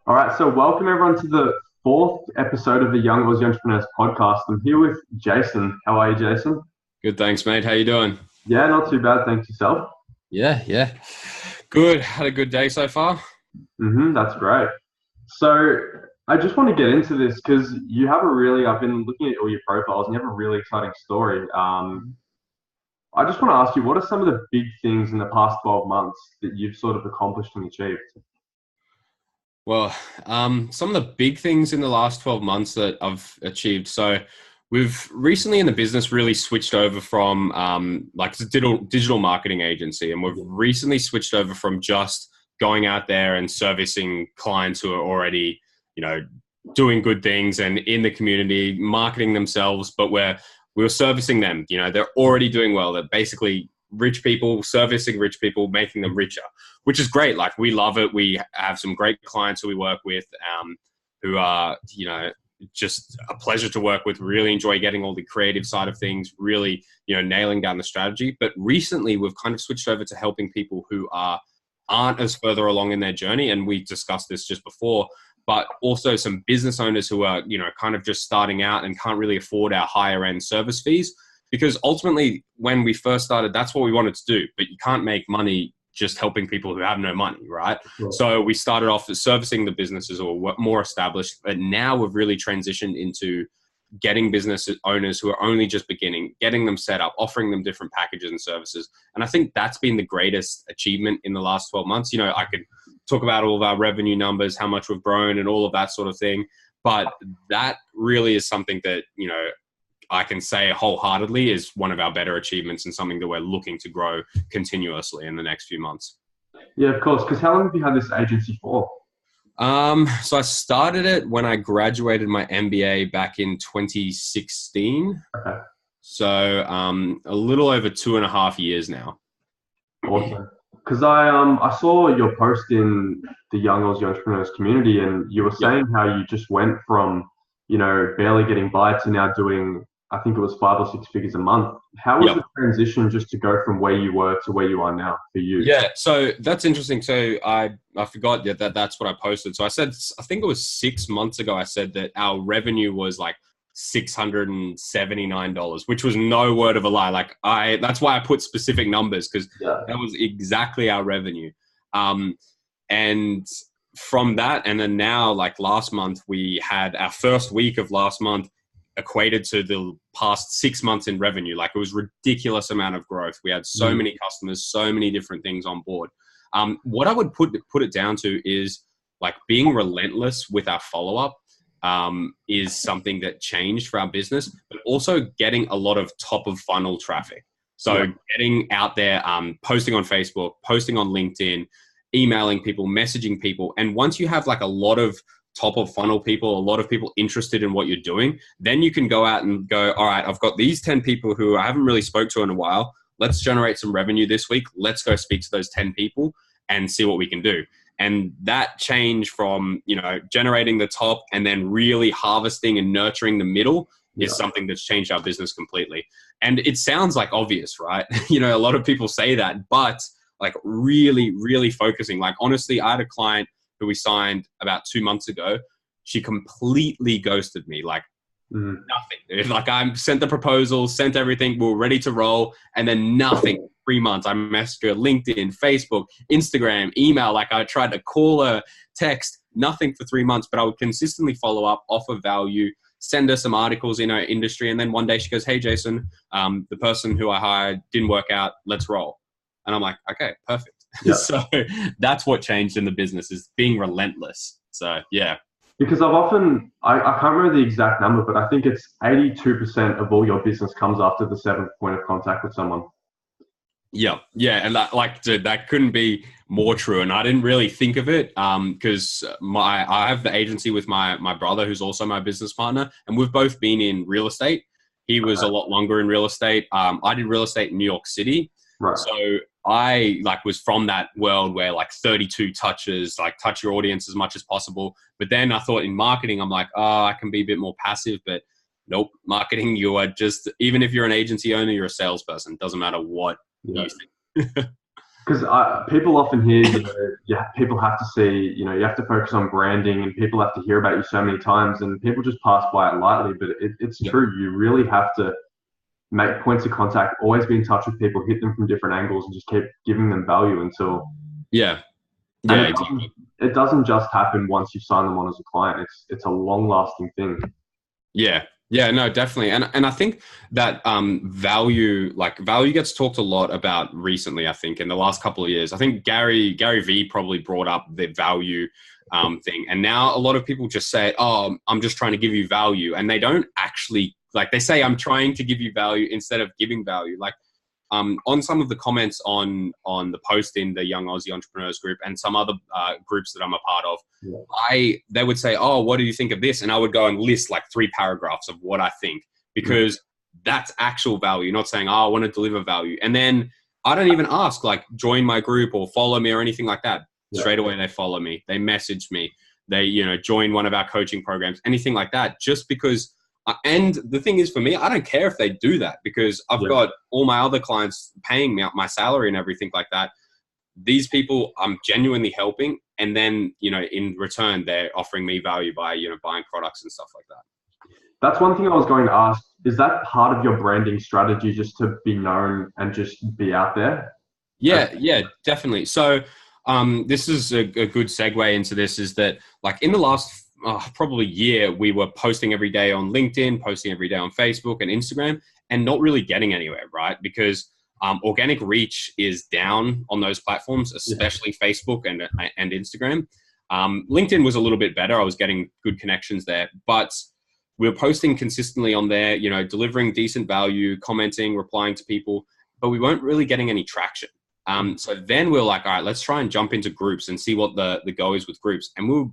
All right, so welcome everyone to the fourth episode of the Young Aussie Entrepreneurs podcast. I'm here with Jason. How are you, Jason? Good, thanks, mate. How you doing? Yeah, not too bad. Thanks yourself. Yeah. Good. Had a good day so far. That's great. So I just want to get into this because I've been looking at all your profiles and you have a really exciting story. I just want to ask you, what are some of the big things in the past 12 months that you've sort of accomplished and achieved? Well, some of the big things in the last 12 months that I've achieved. So we've recently in the business really switched over from like it's a digital marketing agency. And we've recently switched over from just going out there and servicing clients who are already, you know, doing good things and in the community, marketing themselves, but we're servicing them. You know, they're already doing well. They're basically rich people, servicing rich people, making them richer, which is great. Like, we love it. We have some great clients who we work with, who are, just a pleasure to work with. Really enjoy getting all the creative side of things, really, nailing down the strategy. But recently we've kind of switched over to helping people who aren't as further along in their journey. And we discussed this just before, but also some business owners who are, kind of just starting out and can't really afford our higher end service fees. Because ultimately, when we first started, that's what we wanted to do. But you can't make money just helping people who have no money, right? Sure. So we started off as servicing the businesses who are more established, but now we've really transitioned into getting business owners who are only just beginning, getting them set up, offering them different packages and services. And I think that's been the greatest achievement in the last 12 months. I could talk about all of our revenue numbers, how much we've grown and all of that sort of thing. But that really is something that, I can say wholeheartedly is one of our better achievements and something that we're looking to grow continuously in the next few months. Yeah, of course. Because how long have you had this agency for? So I started it when I graduated my MBA back in 2016. Okay, So a little over 2.5 years now. awesome. Because I saw your post in the Young Aussie Entrepreneurs community, and you were Yep. saying how you just went from barely getting by to now doing, I think it was 5 or 6 figures a month. How was Yep. the transition just to go from where you were to where you are now for you? Yeah, so that's interesting. So I forgot that's what I posted. So I think it was 6 months ago, I said that our revenue was like $679, which was no word of a lie. That's why I put specific numbers, because Yeah. that was exactly our revenue. And from that, and then now, like last month, we had our first week of last month equated to the past 6 months in revenue. Like, it was ridiculous amount of growth. We had so many customers, so many different things on board. What I would put it down to is like being relentless with our follow up. Is something that changed for our business, but also getting a lot of top of funnel traffic. So getting out there, posting on Facebook, posting on LinkedIn, emailing people, messaging people. And once you have like a lot of top of funnel people, a lot of people interested in what you're doing, then you can go out and go, all right, I've got these 10 people who I haven't really spoke to in a while. Let's generate some revenue this week. Let's go speak to those 10 people and see what we can do. And that change from, generating the top and then really harvesting and nurturing the middle is something that's changed our business completely. And it sounds like obvious, right? A lot of people say that, but like really, really focusing. Like, honestly, I had a client who we signed about 2 months ago. She completely ghosted me. Like, nothing. Like, I sent the proposal, sent everything, we were ready to roll, and then nothing. 3 months. I messaged her LinkedIn, Facebook, Instagram, email. Like, I tried to call her, text, nothing for 3 months, but I would consistently follow up, offer value, send her some articles in her industry. And then one day she goes, hey, Jason, the person who I hired didn't work out. Let's roll. And I'm like, okay, perfect. Yeah. So that's what changed in the business, is being relentless. So yeah. Because I can't remember the exact number, but I think it's 82% of all your business comes after the seventh point of contact with someone. Yeah. And that, like, dude, that couldn't be more true. And I didn't really think of it because I have the agency with my brother, who's also my business partner, and we've both been in real estate. He was a lot longer in real estate. I did real estate in New York City. Right. So I was from that world where like 32 touches, like touch your audience as much as possible. But then I thought in marketing, I'm like, oh, I can be a bit more passive, but nope. Marketing, you are just, even if you're an agency owner, you're a salesperson. Doesn't matter what you think. because people often hear, yeah, people have to see, you have to focus on branding, and people have to hear about you so many times, and people just pass by it lightly. But it's Yeah. true. You really have to make points of contact, always be in touch with people, hit them from different angles, and just keep giving them value until. Yeah. And Yeah, exactly. it doesn't just happen once you sign them on as a client. It's a long lasting thing. Yeah. Yeah, no, definitely. And I think that value gets talked a lot about recently, I think, in the last couple of years. I think Gary V probably brought up the value thing. And now a lot of people just say, "Oh, I'm just trying to give you value." And they don't actually, like, they say I'm trying to give you value instead of giving value. Like, on some of the comments on the post in the Young Aussie Entrepreneurs group and some other groups that I'm a part of, Yeah. they would say, "Oh, what do you think of this?" And I would go and list like 3 paragraphs of what I think, because that's actual value. Not saying, "Oh, I want to deliver value," and then I don't even ask like join my group or follow me or anything like that. Yeah. Straight away they follow me, they message me, they join one of our coaching programs, anything like that, just because. And the thing is, for me, I don't care if they do that, because I've got all my other clients paying me out my salary and everything like that. These people I'm genuinely helping, and then in return they're offering me value by buying products and stuff like that. That's one thing I was going to ask. Is that part of your branding strategy, just to be known and just be out there? Yeah, definitely. So this is a good segue into this, is that like in the last probably year, we were posting every day on LinkedIn, posting every day on Facebook and Instagram, and not really getting anywhere, right? Because organic reach is down on those platforms, especially Facebook and Instagram. LinkedIn was a little bit better. I was getting good connections there, but we were posting consistently on there, delivering decent value, commenting, replying to people, but we weren't really getting any traction. So then we were like, all right, let's try and jump into groups and see what the go is with groups. And we were,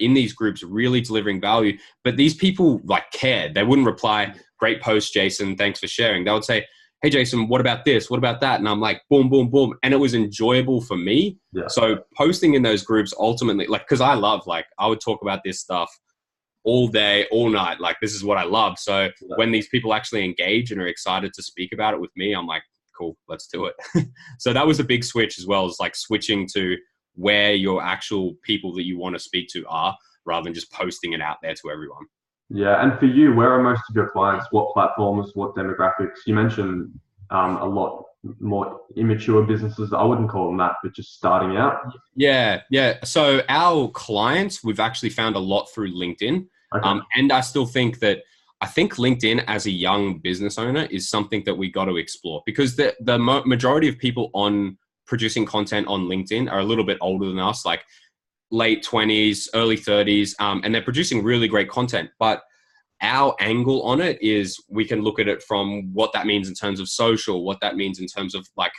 in these groups really delivering value, but these people like cared. They wouldn't reply, "Great post, Jason. Thanks for sharing." They would say, "Hey, Jason, what about this? What about that?" And I'm like, boom, boom, boom. And it was enjoyable for me. Yeah. So posting in those groups ultimately, like, cause I love, like, I would talk about this stuff all day, all night. Like, this is what I love. So when these people actually engage and are excited to speak about it with me, I'm like, cool, let's do it. So that was a big switch as well, as like switching to where your actual people that you want to speak to are, rather than just posting it out there to everyone. Yeah, and for you, where are most of your clients? What platforms? What demographics? You mentioned a lot more immature businesses. I wouldn't call them that, but just starting out. Yeah. So our clients, we've actually found a lot through LinkedIn. Okay. And I still think that, I think LinkedIn as a young business owner is something that we got to explore, because the majority of people on producing content on LinkedIn are a little bit older than us, like late 20s, early 30s, and they're producing really great content. But our angle on it is we can look at it from what that means in terms of social, what that means in terms of like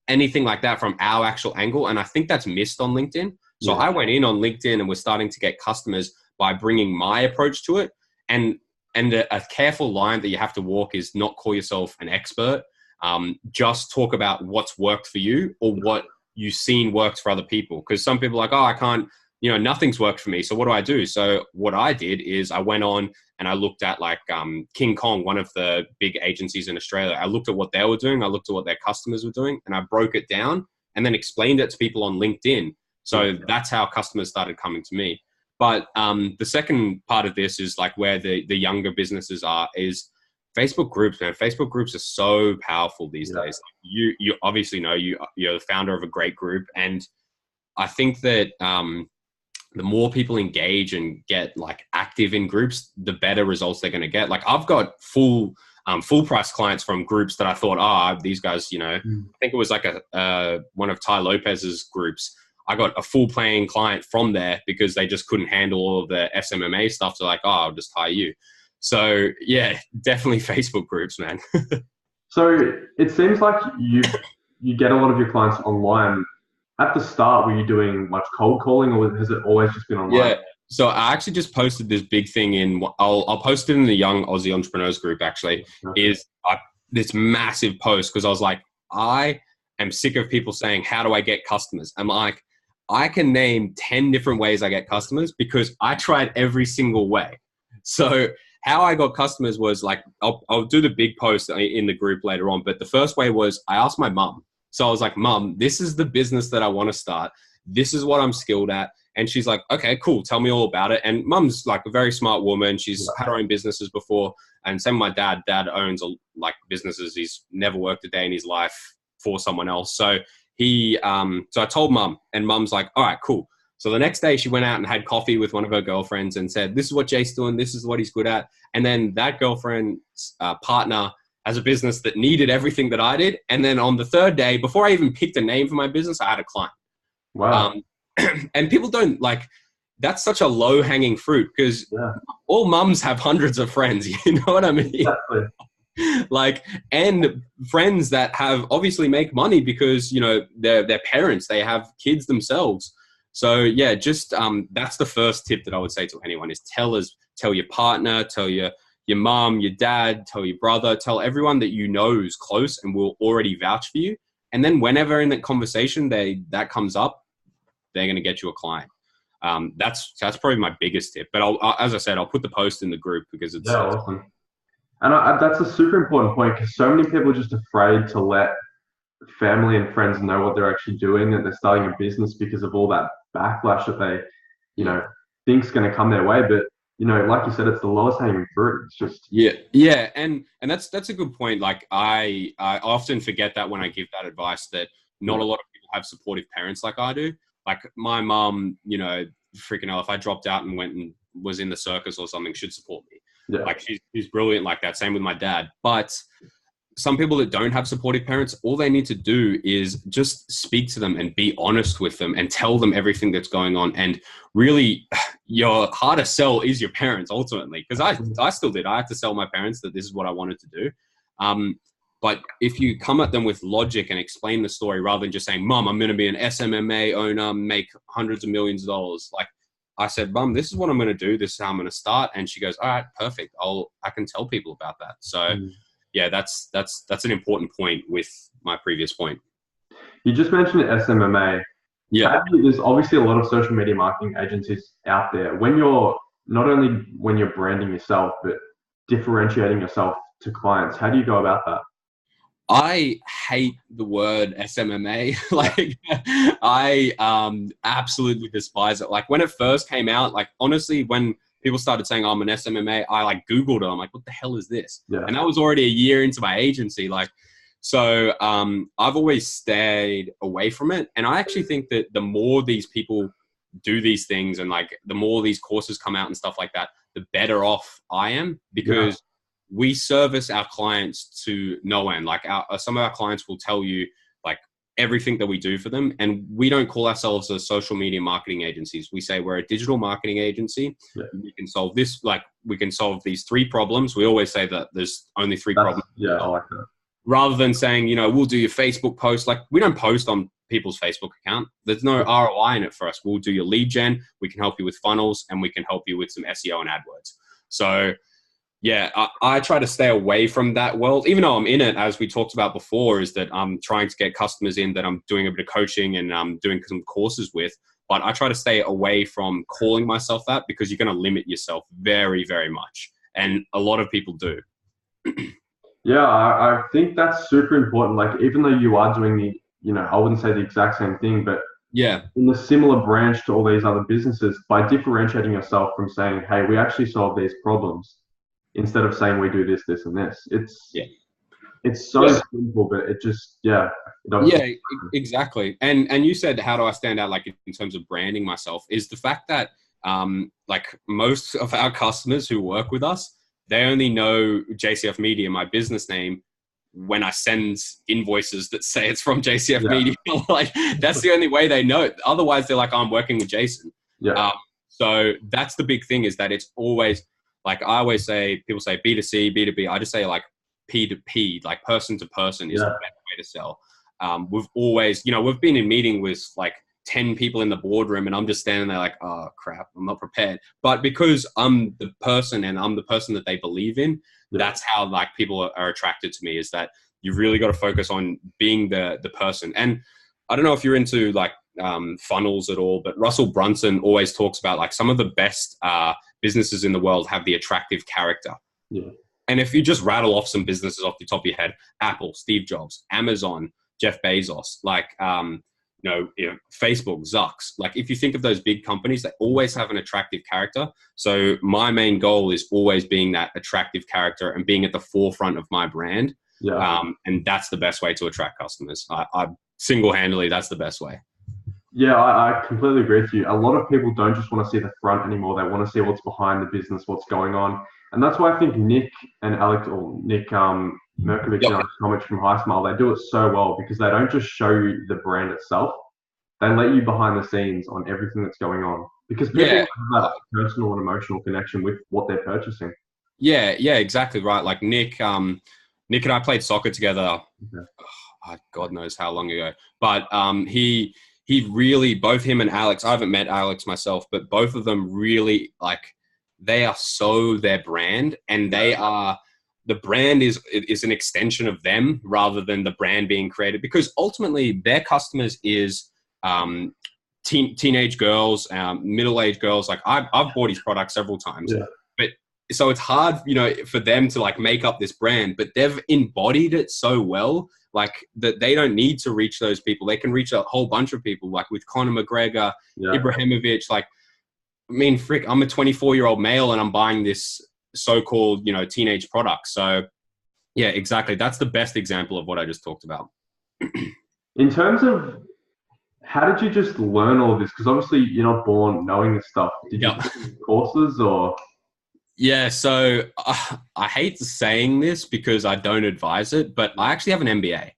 anything like that from our actual angle. And I think that's missed on LinkedIn. So I went in on LinkedIn and we're starting to get customers by bringing my approach to it. And a careful line that you have to walk is not call yourself an expert. Just talk about what's worked for you or what you've seen worked for other people. Because some people are like, oh, I can't, nothing's worked for me. So what do I do? So what I did is I went on and I looked at like King Kong, one of the big agencies in Australia. I looked at what they were doing. I looked at what their customers were doing, and I broke it down and then explained it to people on LinkedIn. So that's how customers started coming to me. But the second part of this is like where the younger businesses are is Facebook groups, man. Facebook groups are so powerful these days. You obviously know you're the founder of a great group, and I think that the more people engage and get like active in groups, the better results they're going to get. Like I've got full price clients from groups that I thought, these guys, I think it was like one of Ty Lopez's groups. I got a full paying client from there because they just couldn't handle all of the SMMA stuff. So like, I'll just hire you. So yeah, definitely Facebook groups, man. So it seems like you get a lot of your clients online. At the start, were you doing much cold calling, or has it always just been online? Yeah. So I actually just posted this big thing in. I'll post it in the Young Aussie Entrepreneurs group. Actually, is this massive post because I was like, I am sick of people saying, "How do I get customers?" I'm like, I can name 10 different ways I get customers because I tried every single way. So how I got customers was like, I'll do the big post in the group later on. But the first way was I asked my mum. So I was like, Mum, this is the business that I want to start. This is what I'm skilled at. And she's like, okay, cool. Tell me all about it. And Mum's like a very smart woman. She's had her own businesses before. And same with my dad. Dad owns like businesses. He's never worked a day in his life for someone else. So so I told Mum, and Mum's like, all right, cool. So the next day she went out and had coffee with one of her girlfriends and said, this is what Jake's doing. This is what he's good at. And then that girlfriend's partner has a business that needed everything that I did. And then on the third day, before I even picked a name for my business, I had a client. Wow. And people don't like, that's such a low hanging fruit because all mums have hundreds of friends. You know what I mean? Exactly. Like, and friends that have obviously make money because, you know, they're parents, they have kids themselves. So yeah, just that's the first tip that I would say to anyone is tell your partner, tell your mom, your dad, tell your brother, tell everyone that you know is close and will already vouch for you. And then whenever in that conversation that comes up, they're going to get you a client. That's probably my biggest tip. But as I said, I'll put the post in the group because it's awesome. And that's a super important point because so many people are just afraid to let family and friends know what they're actually doing, that they're starting a business because of all that backlash that they, think's going to come their way. But, like you said, it's the lowest hanging fruit. It's just. Yeah. And that's a good point. Like I often forget that when I give that advice that not a lot of people have supportive parents like I do. Like my mom, freaking hell, if I dropped out and went and was in the circus or something, she'd support me. Yeah. Like she's brilliant like that. Same with my dad. But some people that don't have supportive parents, all they need to do is just speak to them and be honest with them and tell them everything that's going on. And really, your hardest sell is your parents ultimately. Because I still did. I had to sell my parents that this is what I wanted to do. But if you come at them with logic and explain the story rather than just saying, Mom, I'm going to be an SMMA owner, make hundreds of millions of dollars. Like I said, Mom, this is what I'm going to do. This is how I'm going to start. And she goes, all right, perfect. I can tell people about that. So yeah, that's an important point with my previous point. You just mentioned SMMA. Yeah. There's obviously a lot of social media marketing agencies out there. Not only when you're branding yourself, but differentiating yourself to clients, how do you go about that? I hate the word SMMA. Like I absolutely despise it. Like when it first came out, like honestly, when people started saying I'm an SMMA, I like Googled it. I'm like, what the hell is this? Yeah. And that was already a year into my agency. Like, so I've always stayed away from it. And I actually think that the more these people do these things and like the more these courses come out and stuff like that, the better off I am because we service our clients to no end. Like some of our clients will tell you like everything that we do for them. And we don't call ourselves a social media marketing agencies. We say we're a digital marketing agency. Yeah. We can solve this, like we can solve these 3 problems. We always say that there's only 3 problems. Yeah, I like that. Rather than saying, we'll do your Facebook post. Like we don't post on people's Facebook account. There's no ROI in it for us. We'll do your lead gen. We can help you with funnels and we can help you with some SEO and AdWords. So yeah, I try to stay away from that world, even though I'm in it, as we talked about before, is that I'm trying to get customers in that I'm doing a bit of coaching and I'm doing some courses with. But I try to stay away from calling myself that because you're going to limit yourself very, very much. And a lot of people do. Yeah, I think that's super important. Like, even though you are doing I wouldn't say the exact same thing, but in a similar branch to all these other businesses, by differentiating yourself from saying, hey, we actually solve these problems, instead of saying we do this, this, and this. It's so simple, but it just, exactly. And you said, how do I stand out, like in terms of branding myself, is the fact that like most of our customers who work with us, they only know JCF Media, my business name, when I send invoices that say it's from JCF Media. Like that's the only way they know it. Otherwise they're like, I'm working with Jason. So that's the big thing, is that it's always, like I always say, people say B2C, B2B. I just say like P2P, like person to person is the best way to sell. We've always, we've been in meeting with like 10 people in the boardroom and I'm just standing there like, oh crap, I'm not prepared. But because I'm the person and I'm the person that they believe in, that's how like people are attracted to me, is that you really got to focus on being the person. And I don't know if you're into like funnels at all, but Russell Brunson always talks about like some of the best businesses in the world have the attractive character. And if you just rattle off some businesses off the top of your head, Apple, Steve Jobs, Amazon, Jeff Bezos, like, Facebook, Zucks. Like, if you think of those big companies, they always have an attractive character. So my main goal is always being that attractive character and being at the forefront of my brand. Yeah. And that's the best way to attract customers. I single-handedly, that's the best way. Yeah, I completely agree with you. A lot of people don't just want to see the front anymore. They want to see what's behind the business, what's going on. And that's why I think Nick and Alex, or Nick Merkovich and Alex Tomich from High Smile, they do it so well because they don't just show you the brand itself. They let you behind the scenes on everything that's going on because people have that personal and emotional connection with what they're purchasing. Yeah, exactly right. Like Nick and I played soccer together. God knows how long ago, but he really, both him and Alex, I haven't met Alex myself, but both of them really, like, they are so their brand, and the brand is an extension of them rather than the brand being created, because ultimately their customers is teenage girls, middle-aged girls. Like, I've bought his product several times, but so it's hard, for them to like make up this brand, but they've embodied it so well, like, that they don't need to reach those people. They can reach a whole bunch of people, like with Conor McGregor, Ibrahimovic. Like, I mean, frick, I'm a 24-year-old male and I'm buying this so-called, teenage product. So yeah, exactly. That's the best example of what I just talked about. In terms of, how did you just learn all of this? Because obviously you're not born knowing this stuff. Did you take courses or? Yeah, so I hate saying this because I don't advise it, but I actually have an MBA.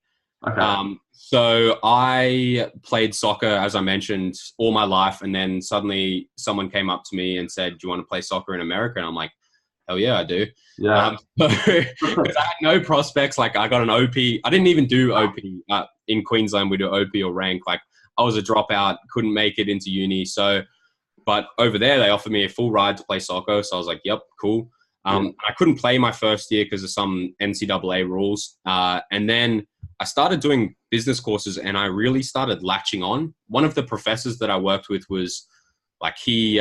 Okay. So I played soccer, as I mentioned, all my life, and then suddenly someone came up to me and said, "Do you want to play soccer in America?" And I'm like, "Hell yeah, I do." Yeah. Because I had no prospects. Like, I got an OP. I didn't even do OP in Queensland. We do OP or rank. Like, I was a dropout, couldn't make it into uni. So, but over there, they offered me a full ride to play soccer. So I was like, yep, cool. I couldn't play my first year because of some NCAA rules. And then I started doing business courses and I really started latching on. One of the professors that I worked with was like, he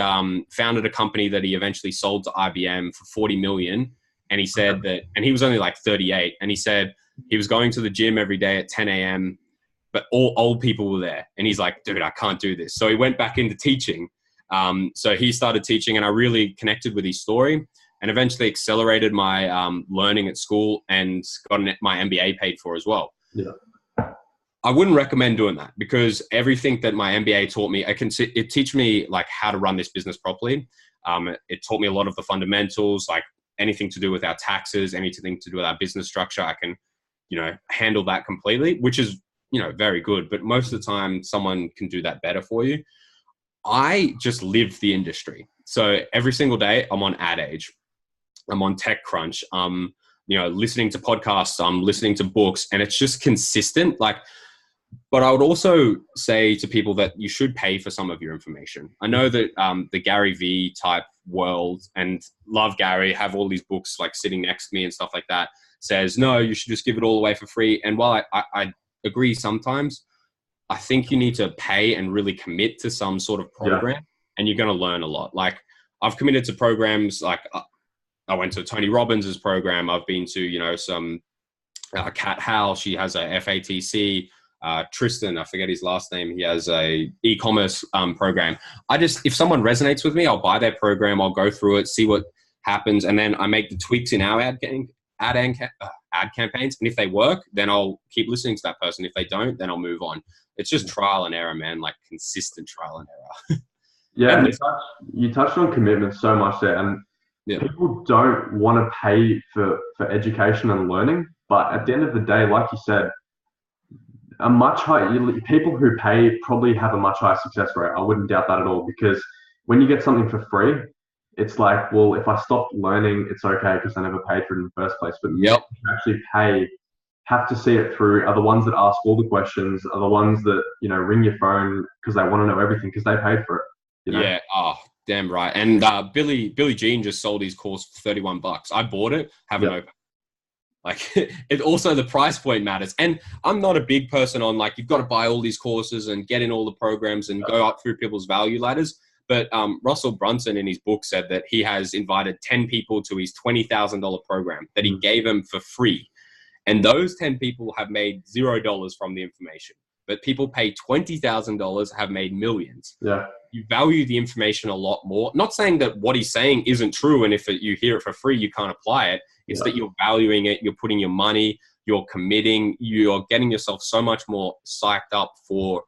founded a company that he eventually sold to IBM for 40 million. And he said that, and he was only like 38. And he said he was going to the gym every day at 10 a.m., but all old people were there. And he's like, dude, I can't do this. So he went back into teaching. So he started teaching and I really connected with his story and eventually accelerated my learning at school and got my MBA paid for as well. Yeah. I wouldn't recommend doing that because everything that my MBA taught me, it teach me like how to run this business properly. It taught me a lot of the fundamentals, like anything to do with our taxes, anything to do with our business structure. I can, handle that completely, which is, very good. But most of the time someone can do that better for you. I just live the industry. So every single day I'm on Ad Age. I'm on TechCrunch. Listening to podcasts. I'm listening to books, and it's just consistent. Like, but I would also say to people that you should pay for some of your information. I know that the Gary V type world, and love Gary, have all these books like sitting next to me and stuff like that, says, no, you should just give it all away for free. And while I agree sometimes, I think you need to pay and really commit to some sort of program, and you're going to learn a lot. Like, I've committed to programs, like I went to Tony Robbins' program. I've been to, some Kat Howell. She has a FATC. Tristan, I forget his last name. He has a e-commerce program. If someone resonates with me, I'll buy their program. I'll go through it, see what happens. And then I make the tweaks in our ad campaigns. And if they work, then I'll keep listening to that person. If they don't, then I'll move on. It's just trial and error, man, like consistent trial and error. Yeah, and you touched on commitment so much there. And people don't want to pay for education and learning. But at the end of the day, like you said, people who pay probably have a much higher success rate. I wouldn't doubt that at all, because when you get something for free, it's like, well, if I stop learning, it's okay because I never paid for it in the first place. But you actually pay, have to see it through, are the ones that ask all the questions, are the ones that, ring your phone because they want to know everything because they paid for it. Yeah. Oh, damn right. And Billy Jean just sold his course for $31. I bought it, haven't opened. Like, it also, the price point matters. And I'm not a big person on like, you've got to buy all these courses and get in all the programs and go up through people's value ladders. But Russell Brunson in his book said that he has invited 10 people to his $20,000 program that he gave them for free. And those 10 people have made $0 from the information. But people pay $20,000 have made millions. Yeah. You value the information a lot more. Not saying that what he's saying isn't true, and if you hear it for free, you can't apply it. It's that you're valuing it, you're putting your money, you're committing, you're getting yourself so much more psyched up for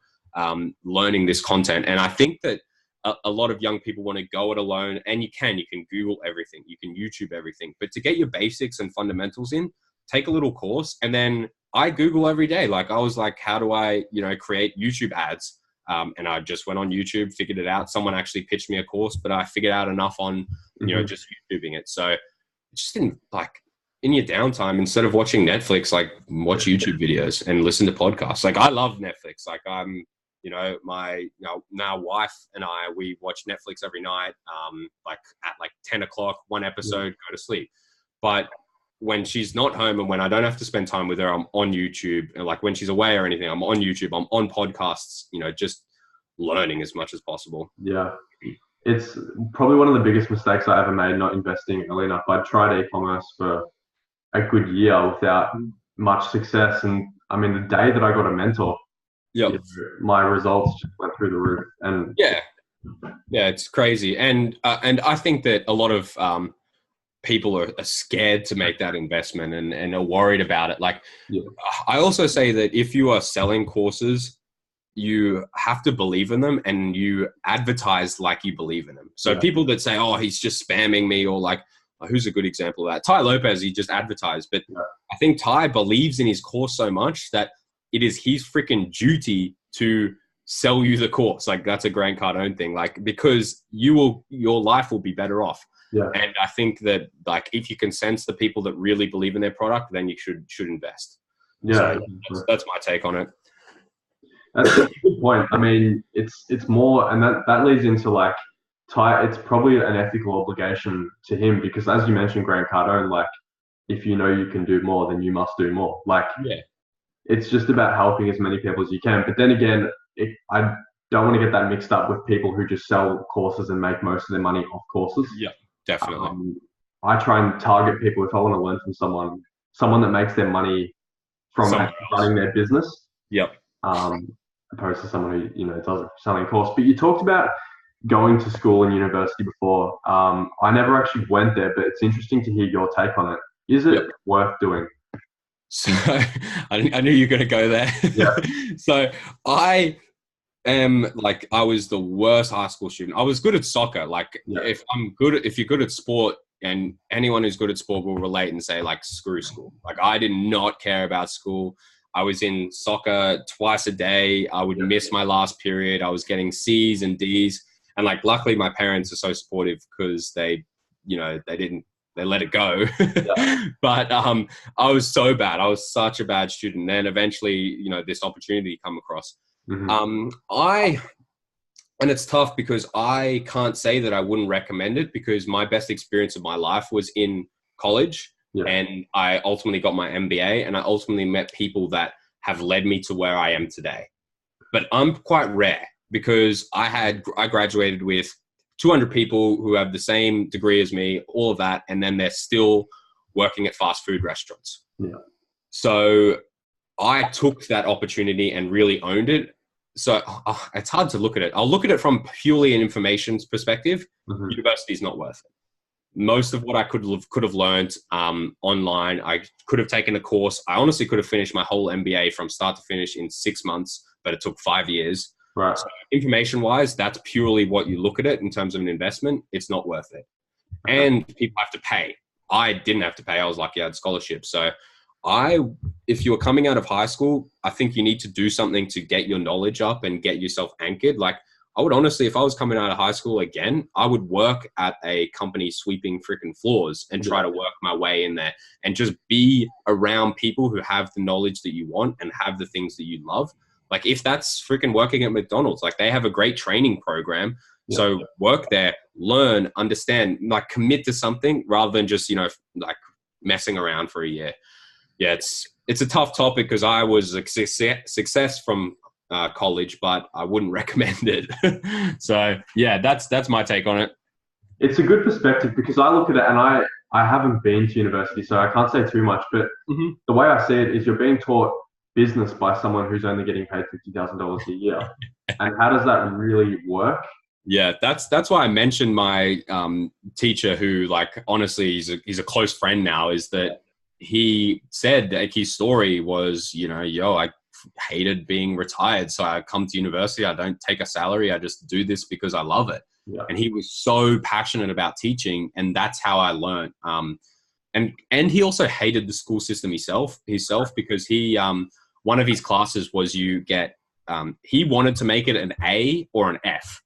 learning this content. And I think that a lot of young people want to go it alone, and you can Google everything, you can YouTube everything, but to get your basics and fundamentals in, take a little course. And then I Google every day. Like, I was like, how do I, create YouTube ads? And I just went on YouTube, figured it out. Someone actually pitched me a course, but I figured out enough on, just YouTubing it. So just in your downtime, instead of watching Netflix, like, watch YouTube videos and listen to podcasts. Like, I love Netflix. Like, I'm, my now wife and I, we watch Netflix every night, at 10 o'clock, one episode, go to sleep. But when she's not home and when I don't have to spend time with her, I'm on YouTube. And like, when she's away or anything, I'm on YouTube, I'm on podcasts, just learning as much as possible. Yeah. It's probably one of the biggest mistakes I ever made, not investing early enough. I tried e-commerce for a good year without much success. And I mean, the day that I got a mentor, my results just went through the roof. And yeah, it's crazy. And I think that a lot of people are scared to make that investment and are worried about it. Like, I also say that if you are selling courses, you have to believe in them and you advertise like you believe in them. So people that say, oh, he's just spamming me, or like, who's a good example of that? Tai Lopez, he just advertised. But I think Tai believes in his course so much that it is his freaking duty to sell you the course. Like, that's a Grant Cardone thing. Like, because your life will be better off. Yeah. And I think that, like, if you can sense the people that really believe in their product, then you should invest. Yeah. So that's my take on it. That's a good point. I mean, it's more, and that leads into like it's probably an ethical obligation to him, because as you mentioned, Grant Cardone, like, if you know you can do more, then you must do more. Like, it's just about helping as many people as you can. But then again, I don't want to get that mixed up with people who just sell courses and make most of their money off courses. Yeah, definitely. I try and target people, if I want to learn from someone that makes their money from running their business. Yep. Opposed to someone who, does selling a course. But you talked about going to school and university before. I never actually went there, but it's interesting to hear your take on it. Is it worth doing? So I knew you were going to go there. Yeah. So I was the worst high school student. I was good at soccer. Like, if you're good at sport, and anyone who's good at sport will relate and say, like, screw school. Like, I did not care about school. I was in soccer twice a day. I would miss my last period. I was getting C's and D's. And like, luckily my parents are so supportive, because they let it go. But I was so bad. I was such a bad student. And eventually, this opportunity come across. And it's tough, because I can't say that I wouldn't recommend it, because my best experience of my life was in college. And I ultimately got my MBA, and I ultimately met people that have led me to where I am today. But I'm quite rare, because I graduated with 200 people who have the same degree as me, all of that, and then they're still working at fast food restaurants. So I took that opportunity and really owned it. So it's hard to look at it. I'll look at it from purely an information perspective. University is not worth it. Most of what I could have learned online, I could have taken a course. I honestly could have finished my whole MBA from start to finish in 6 months, but it took 5 years. Right. So information-wise, that's purely what you look at it in terms of an investment. It's not worth it. And people have to pay. I didn't have to pay. I was lucky I had scholarships. So if you're coming out of high school, I think you need to do something to get your knowledge up and get yourself anchored. Like, I would honestly, if I was coming out of high school again, I would work at a company sweeping freaking floors and try to work my way in there, and just be around people who have the knowledge that you want and have the things that you love. Like, if that's freaking working at McDonald's, like, they have a great training program. So work there, learn, understand, like, commit to something rather than just, like, messing around for a year. Yeah, it's a tough topic, because I was a success from college, but I wouldn't recommend it. So yeah, that's my take on it. It's a good perspective, because I look at it and I haven't been to university, so I can't say too much. But Mhm. the way I see it is, you're being taught business by someone who's only getting paid $50,000 a year. And how does that really work? Yeah, that's why I mentioned my teacher, who like honestly he's a close friend now. Is that he said like his story was, you know, yo, I hated being retired, so I come to university. I don't take a salary. I just do this because I love it. Yeah. And he was so passionate about teaching, and that's how I learned. And he also hated the school system himself because he one of his classes was you get he wanted to make it an A or an F,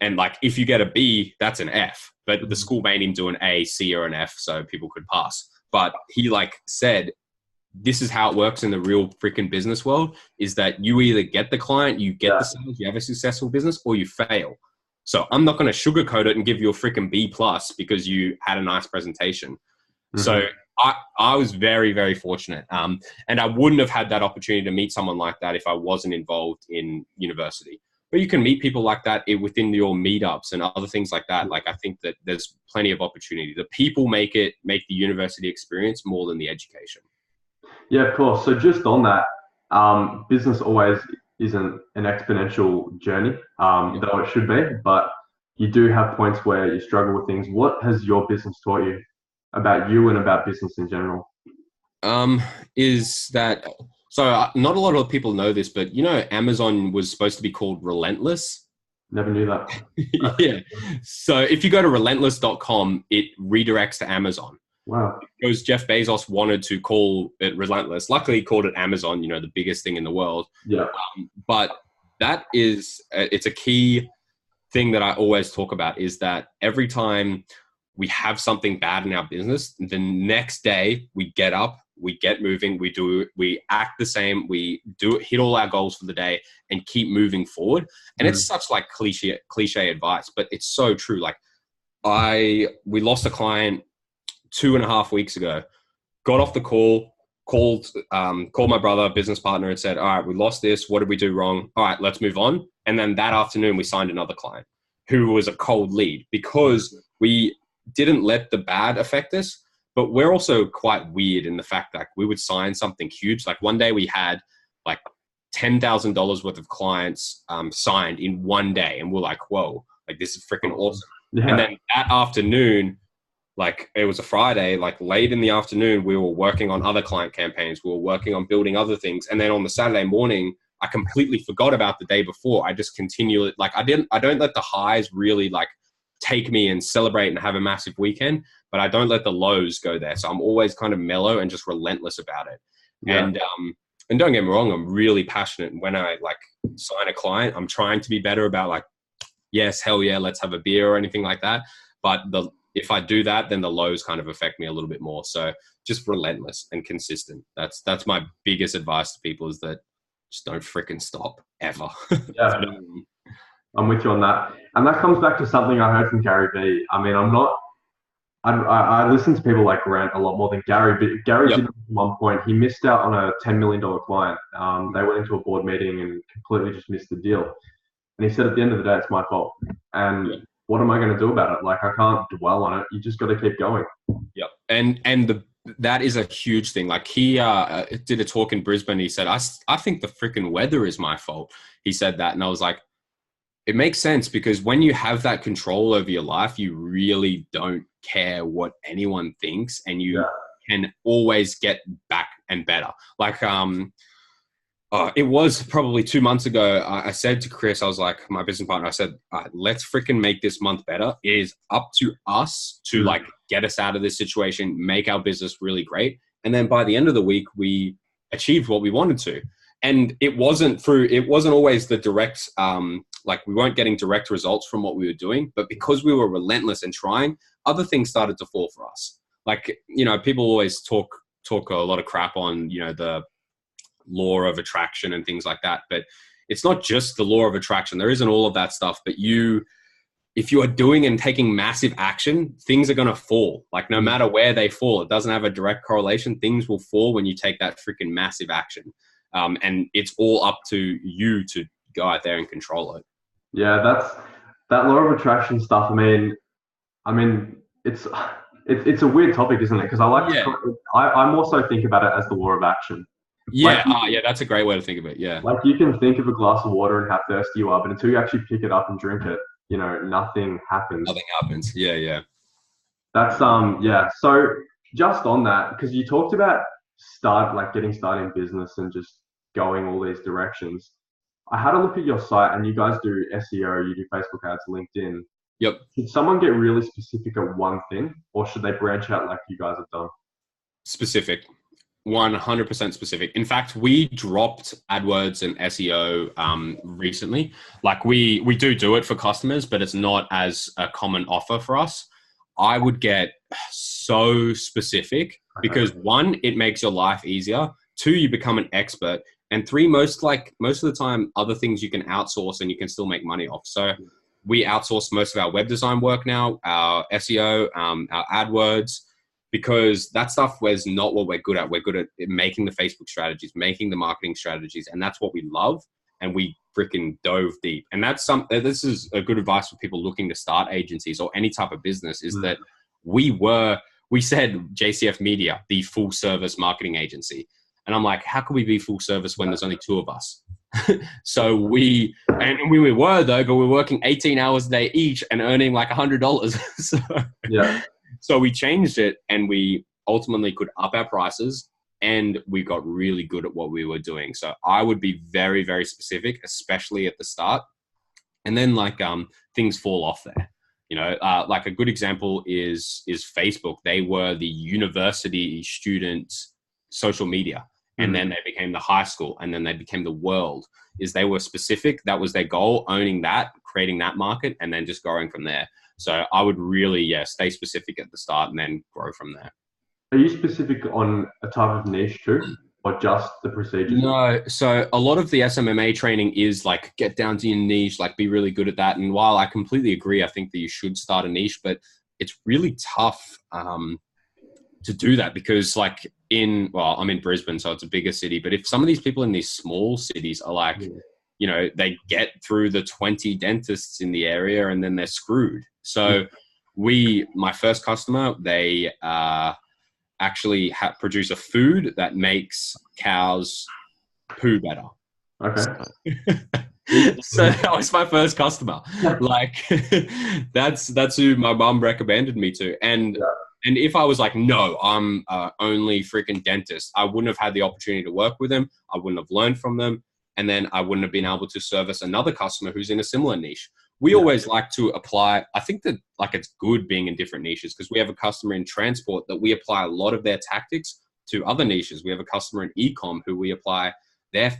and like if you get a B, that's an F. But the school made him do an A, C, or an F so people could pass. But he like said, this is how it works in the real freaking business world, is that you either get the client, you get Yeah. the sales, you have a successful business, or you fail. So I'm not going to sugarcoat it and give you a freaking B plus because you had a nice presentation. So Hmm. I was very, very fortunate. And I wouldn't have had that opportunity to meet someone like that if I wasn't involved in university. But you can meet people like that within your meetups and other things like that. Like I think that there's plenty of opportunity. The people make the university experience more than the education. Yeah, of course. So just on that, business always isn't an exponential journey, Yeah. though it should be, but you do have points where you struggle with things. What has your business taught you about you and about business in general? Um, is that so? Not a lot of people know this, but you know, Amazon was supposed to be called Relentless. Never knew that. Yeah. So if you go to relentless.com, it redirects to Amazon. Wow. Because Jeff Bezos wanted to call it Relentless. Luckily, he called it Amazon, you know, the biggest thing in the world. Yeah. But that is, it's a key thing that I always talk about, is that every time we have something bad in our business, the next day we get up, we get moving, we act the same, we hit all our goals for the day and keep moving forward. And Mm. it's such like cliche advice, but it's so true. Like we lost a client 2.5 weeks ago, got off the call, called my brother, business partner, and said, all right, we lost this. What did we do wrong? All right, let's move on. And then that afternoon, we signed another client who was a cold lead because we didn't let the bad affect us. But we're also quite weird in the fact that we would sign something huge. Like one day we had like $10,000 worth of clients signed in one day. And we're like, whoa, like this is freaking awesome. And Yeah. then that afternoon, like it was a Friday, like late in the afternoon, we were working on other client campaigns. We were working on building other things. And then on the Saturday morning, I completely forgot about the day before. I just continually, like I don't let the highs really like take me and celebrate and have a massive weekend, but I don't let the lows go there. So I'm always kind of mellow and just relentless about it. Yeah. And don't get me wrong, I'm really passionate. When I like sign a client, I'm trying to be better about like, yes, hell yeah, let's have a beer or anything like that. But if I do that, then the lows kind of affect me a little bit more. So just relentless and consistent. That's my biggest advice to people, is that just don't freaking stop ever. Yeah. I'm with you on that. And that comes back to something I heard from Gary Vee. I mean, I listen to people like rant a lot more than Gary, but Gary Yep. did at one point. He missed out on a $10 million client. They went into a board meeting and completely just missed the deal. And he said, at the end of the day, it's my fault. And Yep. what am I going to do about it? Like, I can't dwell on it. You just got to keep going. Yep. And that is a huge thing. Like he did a talk in Brisbane. He said, I think the freaking weather is my fault. He said that. And I was like, it makes sense, because when you have that control over your life, you really don't care what anyone thinks, and you Yeah. can always get back and better. Like, it was probably 2 months ago. I said to Chris, I was like, my business partner, I said, all right, let's freaking make this month better. It is up to us to like get us out of this situation, make our business really great. And then by the end of the week, we achieved what we wanted to. And it wasn't always the direct, like we weren't getting direct results from what we were doing, but because we were relentless and trying, other things started to fall for us. Like, you know, people always talk a lot of crap on, you know, the law of attraction and things like that, but it's not just the law of attraction. There isn't all of that stuff, but if you are doing and taking massive action, things are going to fall. Like no matter where they fall, it doesn't have a direct correlation. Things will fall when you take that freaking massive action. And it's all up to you to go out there and control it. Yeah, that law of attraction stuff. I mean, it's it's a weird topic, isn't it? Because I like Yeah. to, I'm also think about it as the law of action. Like, Yeah. Yeah. That's a great way to think of it. Yeah. like you can think of a glass of water and how thirsty you are, but until you actually pick it up and drink it, nothing happens. Nothing happens. Yeah. Yeah. That's yeah. So just on that, because you talked about getting started in business and just going all these directions. I had a look at your site and you guys do SEO, you do Facebook ads, LinkedIn. Yep. Should someone get really specific at one thing, or should they branch out like you guys have done? Specific. 100% specific. In fact, we dropped AdWords and SEO recently. Like we do it for customers, but it's not as a common offer for us. I would get so specific because one, it makes your life easier. Two, you become an expert. And three, most of the time, other things you can outsource and you can still make money off. So we outsource most of our web design work now, our SEO, our AdWords, because that stuff was not what we're good at. We're good at making the Facebook strategies, making the marketing strategies, and that's what we love. And we freaking dove deep. And this is a good advice for people looking to start agencies or any type of business is that we said JCF Media, the full service marketing agency. And I'm like, how can we be full service when there's only two of us? So we were though, but we're working 18 hours a day each and earning like $100. So, yeah. So we changed it and we ultimately could up our prices and we got really good at what we were doing. So I would be very, very specific, especially at the start. And then things fall off there. Like a good example is Facebook. They were the university student social media. And then they became the high school and then they became the world. They were specific. That was their goal, owning that, creating that market, and then just growing from there. So I would really, stay specific at the start and then grow from there. Are you specific on a type of niche too, or just the procedures? No. So a lot of the SMMA training is like, get down to your niche, like be really good at that. And while I completely agree, I think that you should start a niche, but it's really tough to do that because I'm in Brisbane, so it's a bigger city. But if some of these people in these small cities are like, they get through the 20 dentists in the area and then they're screwed. So my first customer, they actually produce a food that makes cows poo better. Okay. So that was my first customer. Like that's who my mum recommended me to. And if I was like, no, I'm only freaking dentist, I wouldn't have had the opportunity to work with them. I wouldn't have learned from them. And then I wouldn't have been able to service another customer who's in a similar niche. We always like to apply, I think that it's good being in different niches because we have a customer in transport that we apply a lot of their tactics to other niches. We have a customer in e-com who we apply their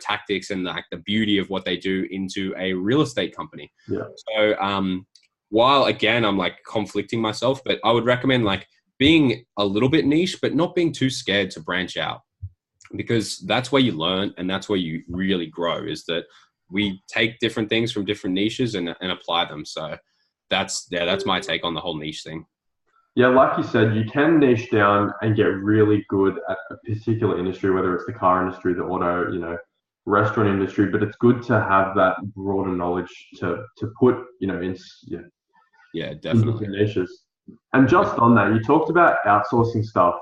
tactics and the beauty of what they do into a real estate company. Yeah. So while again, I'm conflicting myself, but I would recommend being a little bit niche, but not being too scared to branch out. Because that's where you learn and that's where you really grow, is that we take different things from different niches and apply them. So that's my take on the whole niche thing. Yeah, like you said, you can niche down and get really good at a particular industry, whether it's the car industry, the auto, restaurant industry, but it's good to have that broader knowledge to put, in definitely different niches. And just on that, you talked about outsourcing stuff.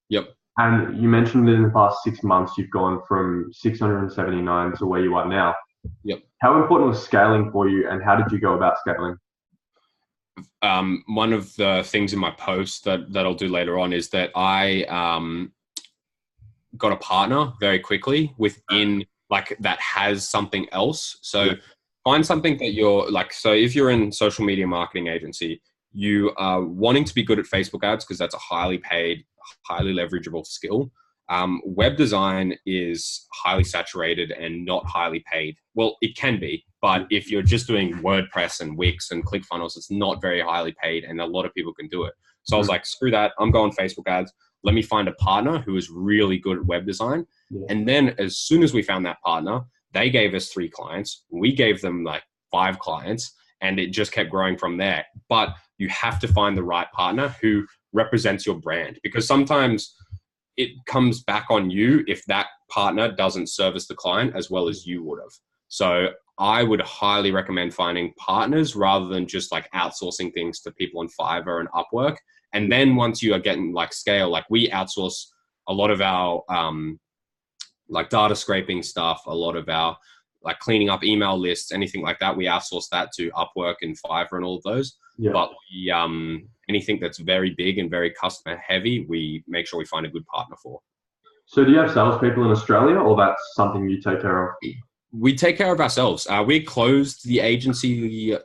Yep. And you mentioned that in the past 6 months, you've gone from 679 to where you are now. Yep. How important was scaling for you and how did you go about scaling? One of the things in my post that I'll do later on is that I got a partner very quickly within that has something else. So find something that you're so if you're in social media marketing agency, you are wanting to be good at Facebook ads because that's a highly paid, highly leverageable skill. Web design is highly saturated and not highly paid. Well, it can be, but if you're just doing WordPress and Wix and ClickFunnels, it's not very highly paid and a lot of people can do it. So I was like, screw that. I'm going Facebook ads. Let me find a partner who is really good at web design. Yeah. And then as soon as we found that partner, they gave us 3 clients. We gave them 5 clients and it just kept growing from there. But you have to find the right partner who represents your brand, because sometimes it comes back on you if that partner doesn't service the client as well as you would have. So I would highly recommend finding partners rather than just like outsourcing things to people on Fiverr and Upwork. And then once you are getting like scale, like we outsource a lot of our like data scraping stuff, a lot of our like cleaning up email lists, anything like that. We outsource that to Upwork and Fiverr and all of those. Yeah. But we, anything that's very big and very customer heavy, we make sure we find a good partner for. So do you have salespeople in Australia, or that's something you take care of? We take care of ourselves. We closed the agency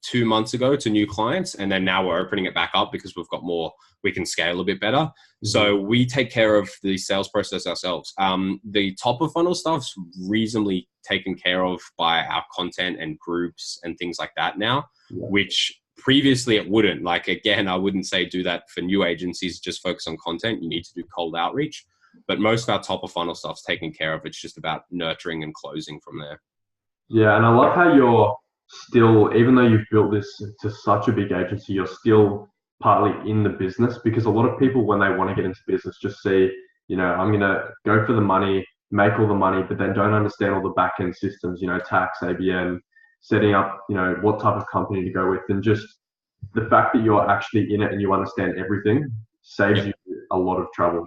2 months ago to new clients, and then now we're opening it back up because we've got more, we can scale a bit better. Mm-hmm. So we take care of the sales process ourselves. The top of funnel stuff's reasonably taken care of by our content and groups and things like that now, which previously it wouldn't. Like, again, I wouldn't say do that for new agencies, just focus on content. You need to do cold outreach. But most of our top of funnel stuff's taken care of. It's just about nurturing and closing from there. Yeah, and I love how you're still, even though you've built this to such a big agency, you're still partly in the business, because a lot of people, when they want to get into business, just see, I'm going to go for the money, make all the money, but then don't understand all the back end systems, tax, ABN, setting up, what type of company to go with. And just the fact that you're actually in it and you understand everything saves you a lot of trouble.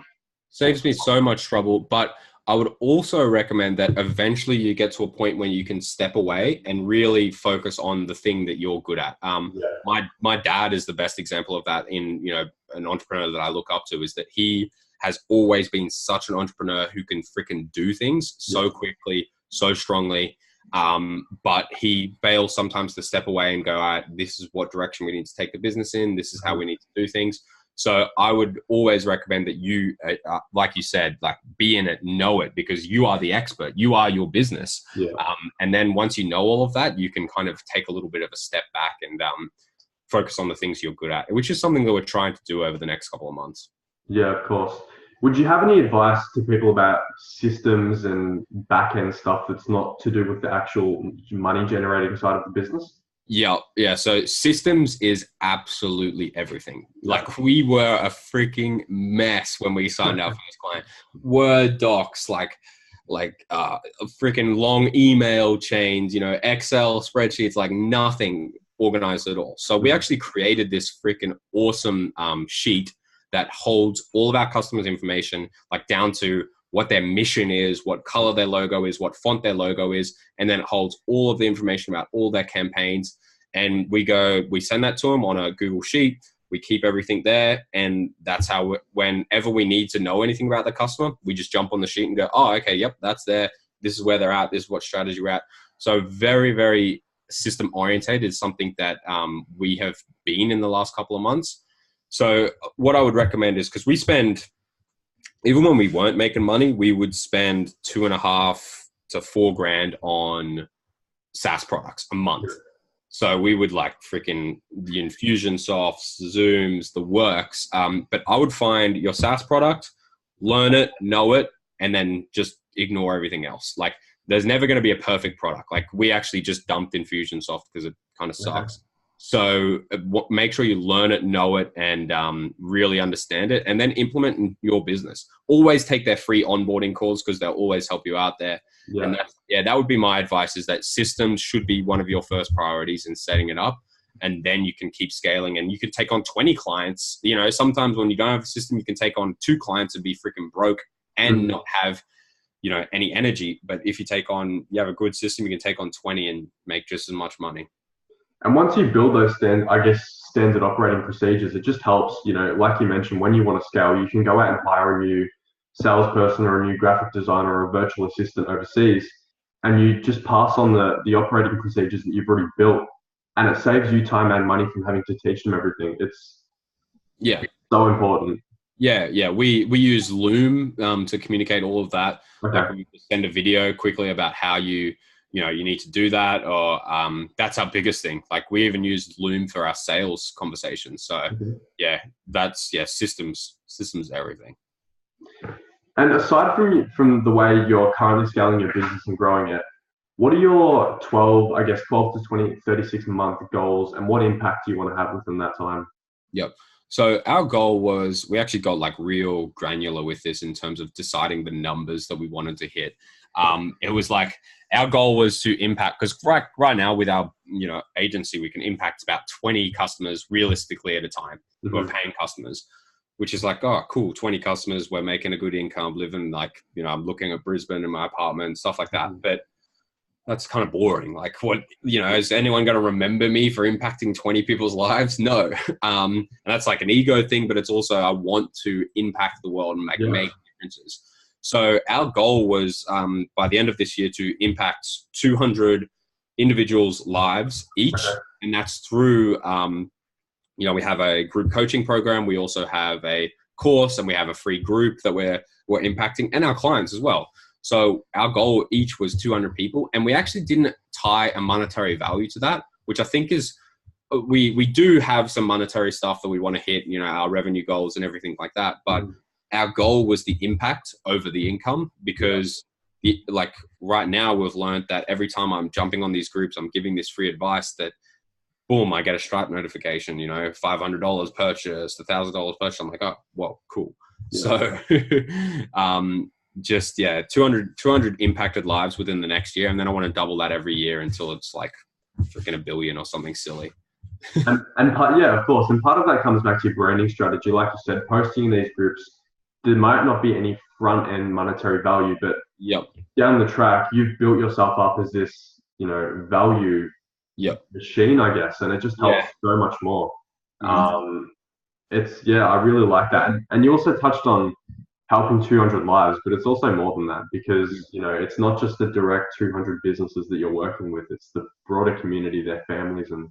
Saves me so much trouble, but I would also recommend that eventually you get to a point where you can step away and really focus on the thing that you're good at. My dad is the best example of that in, an entrepreneur that I look up to, is that he has always been such an entrepreneur who can freaking do things so quickly, so strongly. But he fails sometimes to step away and go, all right, this is what direction we need to take the business in. This is how we need to do things. So I would always recommend that you, like you said, like be in it, know it, because you are the expert. You are your business. Yeah. And then once you know all of that, you can kind of take a little bit of a step back and focus on the things you're good at, which is something that we're trying to do over the next couple of months. Yeah, of course. Would you have any advice to people about systems and back-end stuff that's not to do with the actual money generating side of the business? Yeah. So systems is absolutely everything. Like, we were a freaking mess when we signed our first client. Word docs, like freaking long email chains, Excel spreadsheets, like nothing organized at all. So we actually created this freaking awesome sheet that holds all of our customers' information, like down to what their mission is, what color their logo is, what font their logo is, and then it holds all of the information about all their campaigns. And we send that to them on a Google Sheet. We keep everything there, and that's how whenever we need to know anything about the customer, we just jump on the sheet and go, oh, okay, yep, that's there. This is where they're at. This is what strategy we're at. So very, very system oriented is something that we have been in the last couple of months. So what I would recommend is, because we spend, even when we weren't making money, we would spend $2,500 to $4,000 on SaaS products a month. So we would like freaking the Infusionsofts, Zooms, the works. But I would find your SaaS product, learn it, know it, and then just ignore everything else. Like, there's never going to be a perfect product. Like, we actually just dumped Infusionsoft because it kind of sucks. So make sure you learn it, know it, and really understand it, and then implement in your business. Always take their free onboarding calls, because they'll always help you out there. And that would be my advice, is that systems should be one of your first priorities in setting it up. And then you can keep scaling, and you can take on 20 clients. Sometimes when you don't have a system, you can take on 2 clients and be freaking broke and not have, any energy. But if you have a good system, you can take on 20 and make just as much money. And once you build those standard operating procedures, it just helps, like you mentioned, when you want to scale, you can go out and hire a new salesperson or a new graphic designer or a virtual assistant overseas, and you just pass on the operating procedures that you've already built, and it saves you time and money from having to teach them everything. It's so important. Yeah. We use Loom to communicate all of that. Okay. Like, we send a video quickly about how you need to do that, or that's our biggest thing. Like, we even use Loom for our sales conversations. So systems, everything. And aside from the way you're currently scaling your business and growing it, what are your 12 to 20, 36 month goals, and what impact do you want to have within that time? Yep. So our goal was, we actually got like real granular with this in terms of deciding the numbers that we wanted to hit. It was like our goal was to impact, because right now with our agency, we can impact about 20 customers realistically at a time who are paying customers, which is like, oh, cool, 20 customers, we're making a good income, living like, I'm looking at Brisbane in my apartment, stuff like that. But that's kind of boring. Like, what, is anyone going to remember me for impacting 20 people's lives? No. And that's like an ego thing, but it's also, I want to impact the world and make differences. So our goal was by the end of this year to impact 200 individuals' lives each. And that's through, we have a group coaching program. We also have a course, and we have a free group that we're impacting, and our clients as well. So our goal each was 200 people, and we actually didn't tie a monetary value to that, which I think is, we do have some monetary stuff that we want to hit, our revenue goals and everything like that. But our goal was the impact over the income, because right now we've learned that every time I'm jumping on these groups, I'm giving this free advice that, boom, I get a Stripe notification, $500 purchased, $1,000 purchased. I'm like, oh, well, cool. So, 200 impacted lives within the next year. And then I want to double that every year until it's like freaking 1 billion or something silly. and part, of course. And part of that comes back to your branding strategy. Like you said, posting in these groups, there might not be any front end monetary value, but down the track, you've built yourself up as this, value machine, I guess. And it just helps so much more. I really like that. And you also touched on helping 200 lives, but it's also more than that, because it's not just the direct 200 businesses that you're working with, it's the broader community, their families. And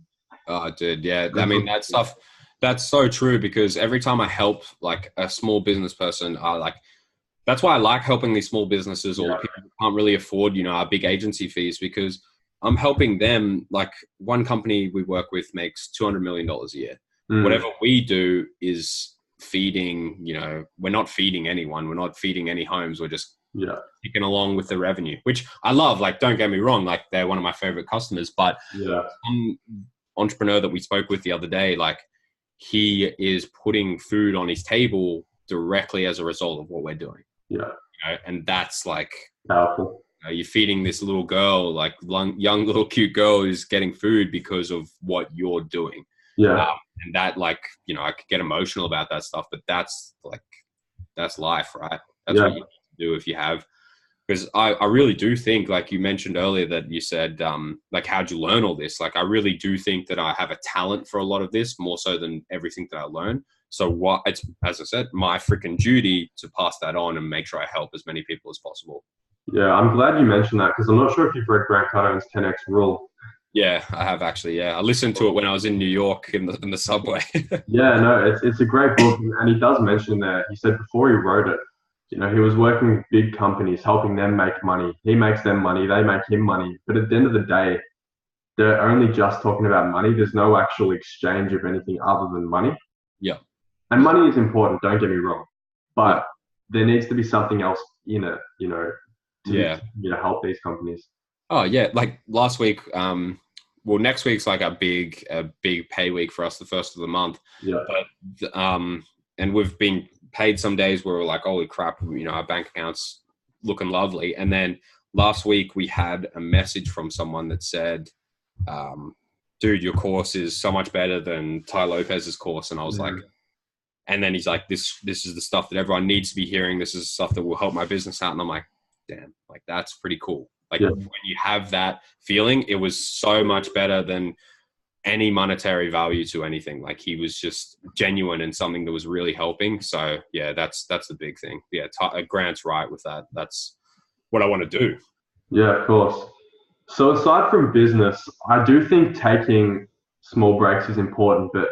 dude, I mean, that stuff, that's so true, because every time I help like a small business person, that's why I like helping these small businesses or people who can't really afford our big agency fees, because I'm helping them. Like, one company we work with makes $200 million a year. Whatever we do is feeding, we're not feeding anyone, we're not feeding any homes, we're just ticking along with the revenue, which I love. Like, don't get me wrong, like, they're one of my favorite customers, but some entrepreneur that we spoke with the other day, like, he is putting food on his table directly as a result of what we're doing. And that's like powerful. You're feeding this little girl, like young little cute girl, who's getting food because of what you're doing. And that, like, I could get emotional about that stuff, but that's life, right? That's what you need to do if you have, because I really do think, like you mentioned earlier, that you said, like, how'd you learn all this? Like, I really do think that I have a talent for a lot of this, more so than everything that I learn. So it's, as I said, my freaking duty to pass that on and make sure I help as many people as possible. Yeah, I'm glad you mentioned that, because I'm not sure if you've read Grant Cardone's 10X rule. Yeah, I have actually. Yeah, I listened to it when I was in New York in the subway. It's a great book, and he does mention there. He said before he wrote it, he was working with big companies, helping them make money. He makes them money, they make him money. But at the end of the day, they're only just talking about money. There's no actual exchange of anything other than money. And money is important, don't get me wrong, but there needs to be something else in it, to help these companies. Oh yeah, like last week. Well, next week's like a big pay week for us, the first of the month. But and we've been paid some days where we're like, holy crap, our bank account's looking lovely. And then last week we had a message from someone that said, dude, your course is so much better than Ty Lopez's course. And I was like, and then he's like, this is the stuff that everyone needs to be hearing. This is the stuff that will help my business out. And I'm like, damn, like, that's pretty cool. Like, when you have that feeling, it was so much better than any monetary value to anything. Like, he was just genuine and something that was really helping. So yeah, that's the big thing. Yeah, Grant's right with that. That's what I want to do. Yeah, of course. So aside from business, I do think taking small breaks is important, but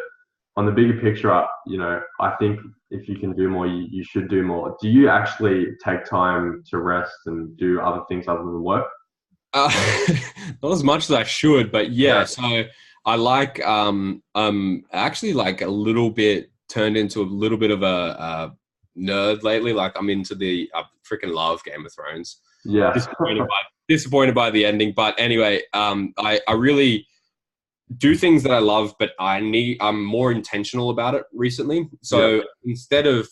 on the bigger picture, I think if you can do more, you should do more. Do you actually take time to rest and do other things other than work? Not as much as I should, but so I like, actually, like, a little bit turned into a little bit of a nerd lately. Like, I'm into I freaking love Game of Thrones. Disappointed by the ending, but anyway, I really do things that I love, but I'm more intentional about it recently. So instead of,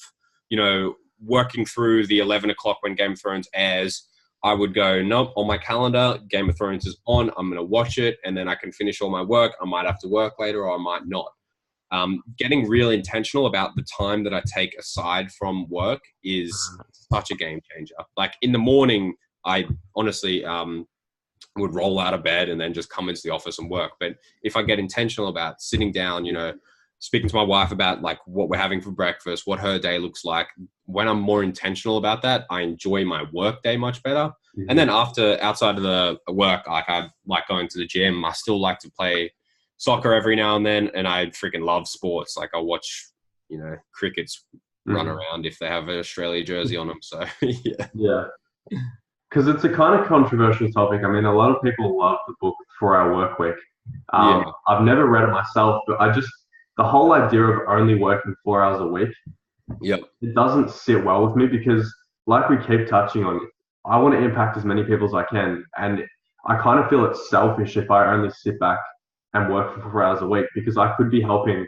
working through the 11 o'clock when Game of Thrones airs, I would go, nope, on my calendar, Game of Thrones is on. I'm going to watch it, and then I can finish all my work. I might have to work later, or I might not. Getting really intentional about the time that I take aside from work is such a game changer. Like in the morning, I honestly would roll out of bed and then just come into the office and work. But if I get intentional about sitting down, speaking to my wife about like what we're having for breakfast, what her day looks like, when I'm more intentional about that, I enjoy my work day much better. Mm-hmm. And then outside of the work, like I like going to the gym. I still like to play soccer every now and then, and I freaking love sports. Like I watch, crickets run around if they have an Australia jersey on them. So yeah. Yeah. Because it's a kind of controversial topic. I mean, a lot of people love the book 4 Hour Workweek. I've never read it myself, but the whole idea of only working 4 hours a week, it doesn't sit well with me because, like we keep touching on, I want to impact as many people as I can. And I kind of feel it's selfish if I only sit back and work for 4 hours a week because I could be helping.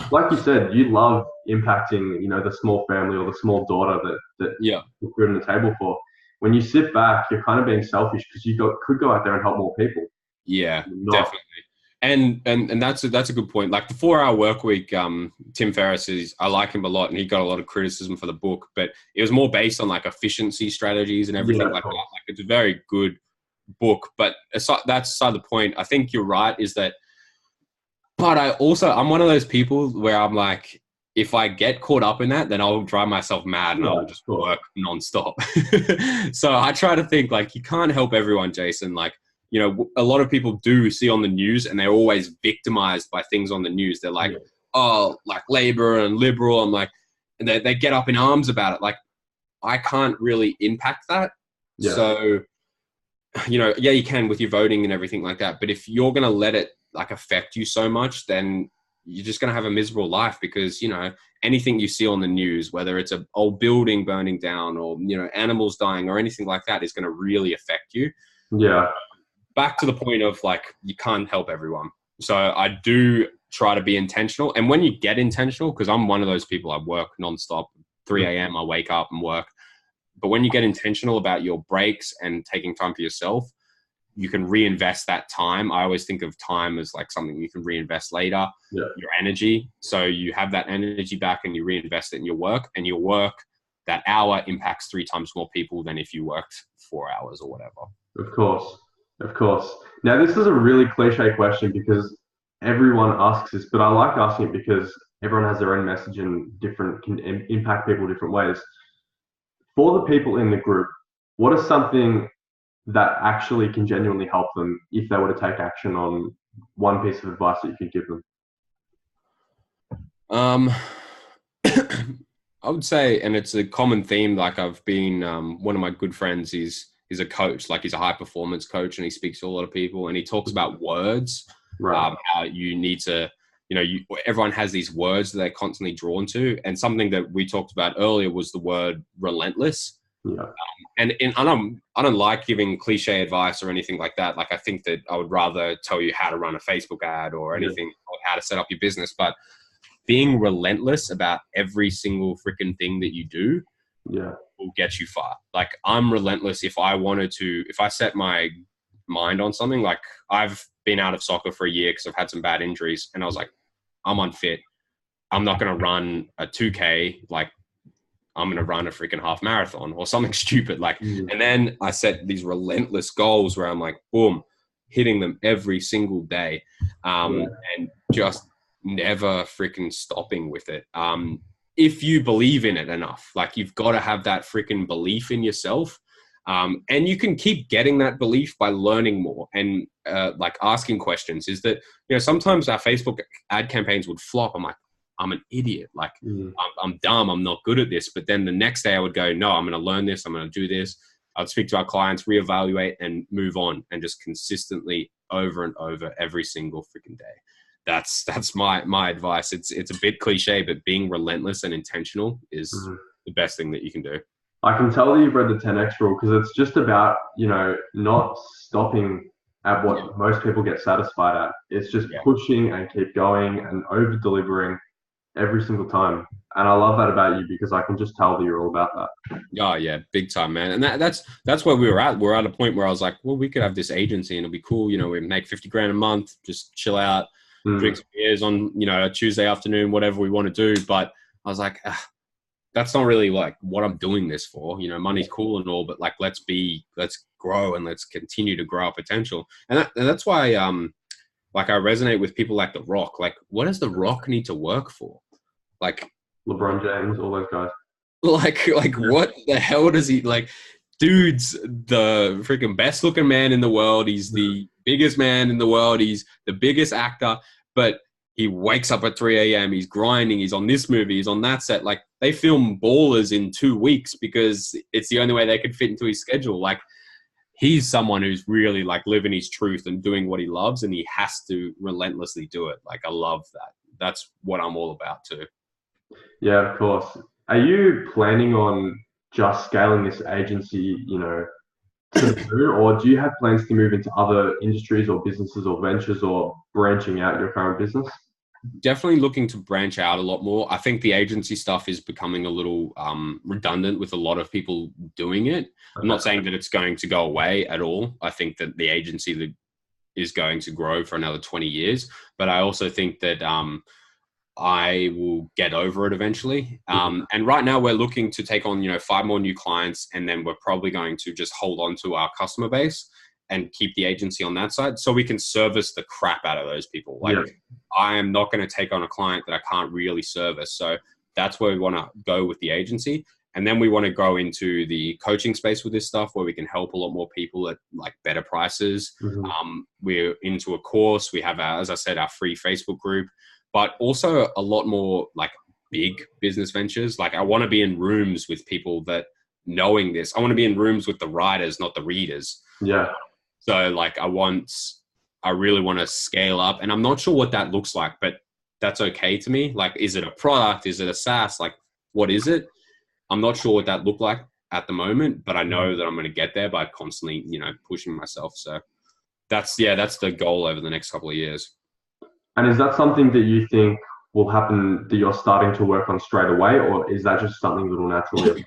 Like you said, you love impacting, the small family or the small daughter that you're putting the table for. When you sit back, you're kind of being selfish because could go out there and help more people. Yeah, definitely. And that's a good point. Like the 4 Hour Workweek, Tim Ferriss I like him a lot, and he got a lot of criticism for the book, but it was more based on like efficiency strategies and everything like that. Like it's a very good book, but that's aside the point. I think you're right. But I'm one of those people where I'm like, if I get caught up in that, then I'll drive myself mad and I'll just work nonstop. So I try to think like, you can't help everyone, Jason. Like, a lot of people do see on the news and they're always victimized by things on the news. They're like, oh, like Labor and Liberal. I'm like, and they get up in arms about it. Like, I can't really impact that. Yeah. So, you can with your voting and everything like that. But if you're going to let it like affect you so much, then you're just going to have a miserable life because, anything you see on the news, whether it's an old building burning down or, animals dying or anything like that is going to really affect you. Yeah. Back to the point of like, you can't help everyone. So I do try to be intentional. And when you get intentional, because I'm one of those people, I work nonstop, 3 a.m. I wake up and work. But when you get intentional about your breaks and taking time for yourself, you can reinvest that time. I always think of time as like something you can reinvest later, your energy. So you have that energy back and you reinvest it in your work, and your work, that hour impacts 3 times more people than if you worked 4 hours or whatever. Of course. Now, this is a really cliche question because everyone asks this, but I like asking it because everyone has their own message and can impact people different ways. For the people in the group, what is something that actually can genuinely help them if they were to take action on one piece of advice that you could give them? I would say, and it's a common theme, like I've been, one of my good friends is a coach, like he's a high performance coach and he speaks to a lot of people and he talks about words, how you need to, everyone has these words that they're constantly drawn to. And something that we talked about earlier was the word relentless. Yeah. And I don't like giving cliche advice or anything like that. Like I think that I would rather tell you how to run a Facebook ad or anything, or how to set up your business. But being relentless about every single freaking thing that you do will get you far. Like I'm relentless if I set my mind on something. Like I've been out of soccer for a year because I've had some bad injuries and I was like, I'm unfit. I'm not going to run a 2K. Like I'm going to run a freaking half marathon or something stupid. Like, and then I set these relentless goals where I'm like, boom, hitting them every single day. And just never freaking stopping with it. If you believe in it enough, like you've got to have that freaking belief in yourself. And you can keep getting that belief by learning more and like asking questions. Is that, sometimes our Facebook ad campaigns would flop. I'm like, I'm an idiot. Like I'm dumb. I'm not good at this. But then the next day I would go, no, I'm going to learn this. I'm going to do this. I'd speak to our clients, reevaluate and move on, and just consistently over and over every single freaking day. That's my advice. It's a bit cliche, but being relentless and intentional is the best thing that you can do. I can tell that you've read the 10X rule because it's just about, not stopping at what most people get satisfied at. It's just pushing and keep going and over delivering. every single time. And I love that about you because I can just tell that you're all about that. Oh yeah, big time, man. And that's where we were at. We're at a point where I was like, well, we could have this agency and it'll be cool. You know, we make 50 grand a month, just chill out, drink Mm, some beers on, you know, a Tuesday afternoon, whatever we want to do. But I was like, that's not really like what I'm doing this for. You know, money's cool and all, but like, let's grow and let's continue to grow our potential. And that's why, like I resonate with people like The Rock. Like, what does The Rock need to work for? Like, LeBron James, all those guys. like Yeah. what the hell does he like? Dude's the freaking best looking man in the world. He's Mm, the biggest man in the world. He's the biggest actor, but he wakes up at 3 a.m. He's grinding. He's on this movie. He's on that set. Like they film Ballers in 2 weeks because it's the only way they could fit into his schedule. Like he's someone who's really like living his truth and doing what he loves, and he has to relentlessly do it. Like I love that. That's what I'm all about too. yeah, of course. Are you planning on just scaling this agency, to the moon, or do you have plans to move into other industries or businesses or ventures or branching out your current business? Definitely looking to branch out a lot more. I think the agency stuff is becoming a little redundant with a lot of people doing it. I'm not Okay. saying that it's going to go away at all. I think that the agency that is going to grow for another 20 years, but I also think that I will get over it eventually. Mhm. And right now we're looking to take on, 5 more new clients, and then we're probably going to just hold on to our customer base and keep the agency on that side so we can service the crap out of those people. Like Yeah. I am not going to take on a client that I can't really service. So that's where we want to go with the agency. And then we want to go into the coaching space with this stuff where we can help a lot more people at like better prices. Mhm. We're into a course. We have, as I said, our free Facebook group, but also a lot more like big business ventures. Like I want to be in rooms with people that knowing this. I want to be in rooms with the writers, not the readers. Yeah. So like I really want to scale up, and I'm not sure what that looks like, but that's okay to me. Like, is it a product? Is it a SaaS? Like, what is it? I'm not sure what that looked like at the moment, but I know that I'm going to get there by constantly, pushing myself. So that's the goal over the next couple of years. And is that something that you think will happen that you're starting to work on straight away, or is that just something that will naturally?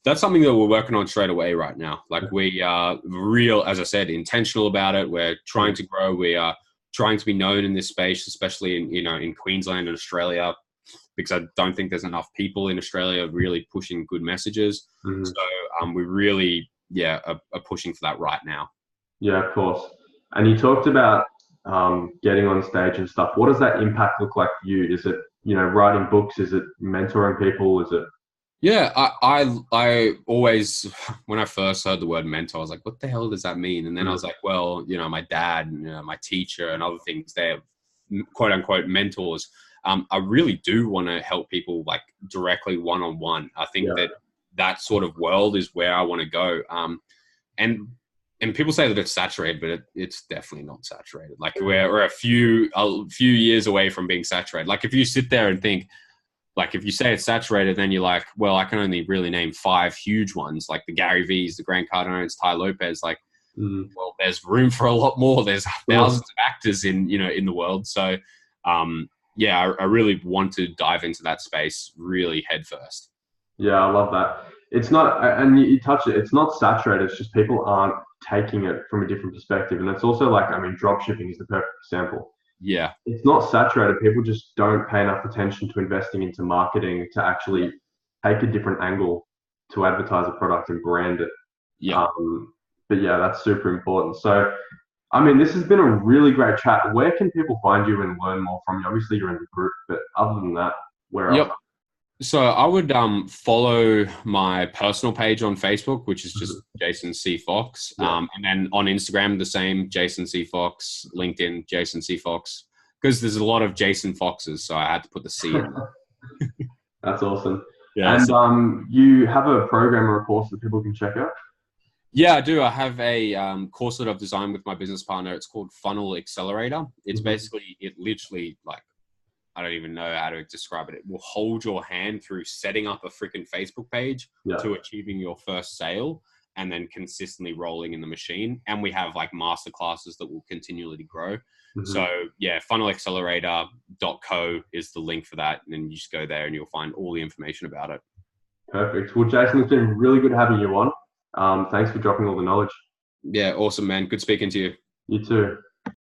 That's something that we're working on straight away right now. Like we are real, as I said, intentional about it. We're trying to grow. We are trying to be known in this space, especially in Queensland and Australia, because I don't think there's enough people in Australia really pushing good messages. Mhm. So we really, are pushing for that right now. Yeah, of course. And you talked about getting on stage and stuff. What does that impact look like for you? Is it, writing books? Is it mentoring people? Is it? Yeah, I always when I first heard the word mentor, I was like, what the hell does that mean? And then I Mm, was like, well, my dad and my teacher and other things, they're quote unquote mentors. I really do want to help people like directly one on one. I think yeah. that sort of world is where I want to go. And and people say that it's saturated, but it's definitely not saturated. Like we're a few years away from being saturated. Like if you sit there and think, like if you say it's saturated, then you're like, well, I can only really name 5 huge ones, like the Gary V's, the Grant Cardones, Ty Lopez. Like, Mm, well, there's room for a lot more. There's sure. thousands of actors in the world. So, I really want to dive into that space really head first. Yeah, I love that. It's not, and you touch it. It's not saturated. It's just people aren't taking it from a different perspective. And it's also like, I mean, drop shipping is the perfect example. Yeah, It's not saturated. People just don't pay enough attention to investing into marketing to actually take a different angle to advertise a product and brand it. yeah. But yeah, that's super important. So, I mean, this has been a really great chat. Where can people find you and learn more from you? Obviously, you're in the group, but other than that, where else? Yep. So I would follow my personal page on Facebook, which is Mhm. just Jason C. Fox. Yeah. And then on Instagram, the same Jason C. Fox, LinkedIn, Jason C. Fox, because there's a lot of Jason Foxes. So I had to put the C in there. That's awesome. Yeah. And you have a program or a course that people can check out? Yeah, I do. I have a course that I've designed with my business partner. It's called Funnel Accelerator. It's Mhm. basically, it literally like, I don't even know how to describe it. It will hold your hand through setting up a freaking Facebook page Yeah. to achieving your first sale. and then consistently rolling in the machine. And we have like master classes that will continually grow. Mm-hmm. So yeah, funnelaccelerator.co is the link for that. And then you just go there and you'll find all the information about it. Perfect. Well, Jason, it's been really good having you on. Thanks for dropping all the knowledge. Yeah, awesome, man. Good speaking to you. You too.